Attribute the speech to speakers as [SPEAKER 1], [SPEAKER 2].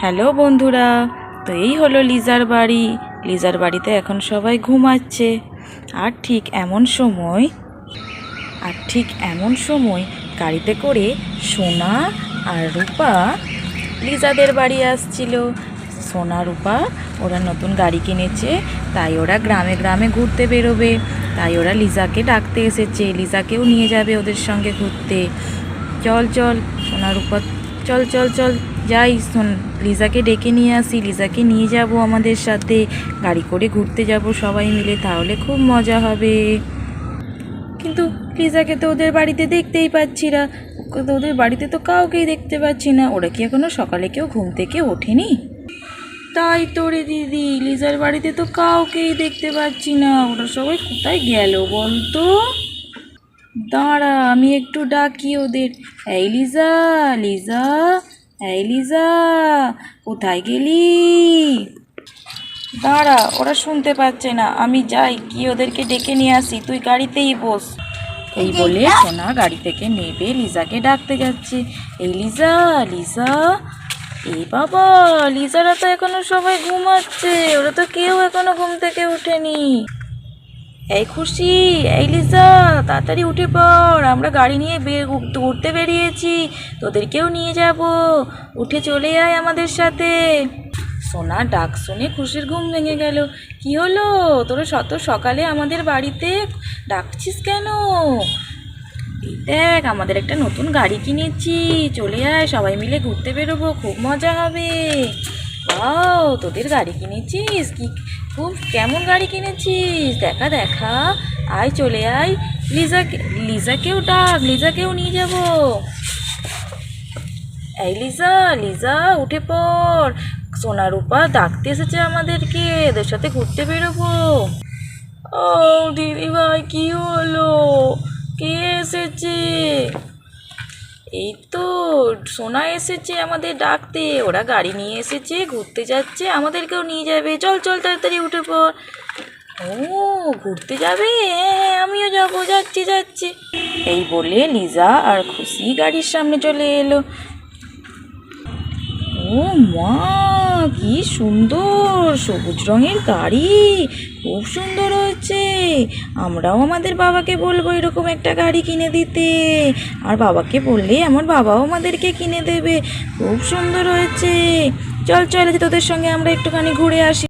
[SPEAKER 1] Hello বন্ধুরা, তো এই হলো লিজার বাড়ি। লিজার বাড়িতে এখন সবাই ঘুমাচ্ছে। আর ঠিক এমন সময় গাড়িতে করে সোনা আর রূপা লিজাদের বাড়ি আসছিল। সোনা রূপা ওরা নতুন গাড়ি কিনেছে, তাই ওরা গ্রামে গ্রামে ঘুরতে বেরোবে। তাই ওরা লিজাকে ডাকতে এসেছে, লিজাকেও নিয়ে যাবে ওদের সঙ্গে ঘুরতে। চল চল সোনা রূপা, চল চল চল যাই, লিজাকে ডেকে নিয়ে আসি। লিজাকে নিয়ে যাব আমাদের সাথে, গাড়ি করে ঘুরতে যাব সবাই মিলে, তাহলে খুব মজা হবে। কিন্তু লিজাকে তো ওদের বাড়িতে দেখতেই পাচ্ছি না, ওদের বাড়িতে তো কাউকেই দেখতে পাচ্ছি না। ওরা কি এখনো সকালে কেউ ঘুম থেকে ওঠেনি? তাই তো রে দিদি, লিজার বাড়িতে তো কাউকেই দেখতে পাচ্ছি না। ওরা সবাই কোথায় গেল বলতো? দাঁড়া, আমি একটু ডাকি ওদের। এই লিজা, লিজা, এই লিজা, কোথায় গেলি? দাঁড়া, ওরা শুনতে পাচ্ছে না, আমি যাই গিয়ে ওদেরকে ডেকে নিয়ে আসি, তুই গাড়িতেই বস। এই বলে সোনা গাড়ি থেকে নেবে লিজাকে ডাকতে যাচ্ছে। এই লিজা, লিজা, এই বাবা, লিজারা তো এখনো সবাই ঘুমাচ্ছে, ওরা তো কেউ এখনো ঘুম থেকে ওঠেনি। এই খুশি, এই লিজা, তাড়াতাড়ি উঠে পড়, আমরা গাড়ি নিয়ে ঘুরতে বেরিয়েছি, তোদেরকেও নিয়ে যাব, উঠে চলে আয় আমাদের সাথে। সোনা ডাক শুনে খুশির ঘুম ভেঙে গেল। কি হলো, তোরা শত সকালে আমাদের বাড়িতে ডাকছিস কেন? এই দেখ, আমাদের একটা নতুন গাড়ি কিনেছি, চলে আয়, সবাই মিলে ঘুরতে বেরোবো, খুব মজা হবে। ওয়াও, তোদের গাড়ি কিনেছিস? কি খুব কেমন গাড়ি কিনেছিস? দেখা দেখা, আয় চলে আয়। লিজাকেও ডাক, লিজাকেও নিয়ে যাব। এই লিজা, লিজা, উঠে পড়, সোনা রূপা ডাকতে এসেছে আমাদেরকে, ওদের সাথে ঘুরতে বেরোবো। ও দিদি ভাই, কি হলো? কে এসেছে? এই তো সোনা এসেছে আমাদের ডাকতে, ওরা গাড়ি নিয়ে এসেছে, ঘুরতে যাচ্ছে, আমাদেরকেও নিয়ে যাবে। চল চল তাড়াতাড়ি উঠে পড়। ও, ঘুরতে যাবে? হ্যাঁ, আমিও যাবো, যাচ্ছি যাচ্ছি। এই বলে লিজা আর খুশি গাড়ির সামনে চলে এলো। ও মা, কি সুন্দর সবুজ রঙের গাড়ি, খুব সুন্দর হয়েছে। আমরাও আমাদের বাবাকে বলবো এরকম একটা গাড়ি কিনে দিতে, আর বাবাকে বললে আমার বাবাও আমাদেরকে কিনে দেবে। খুব সুন্দর হয়েছে। চল চল, তোদের সঙ্গে আমরা একটুখানি ঘুরে আসি।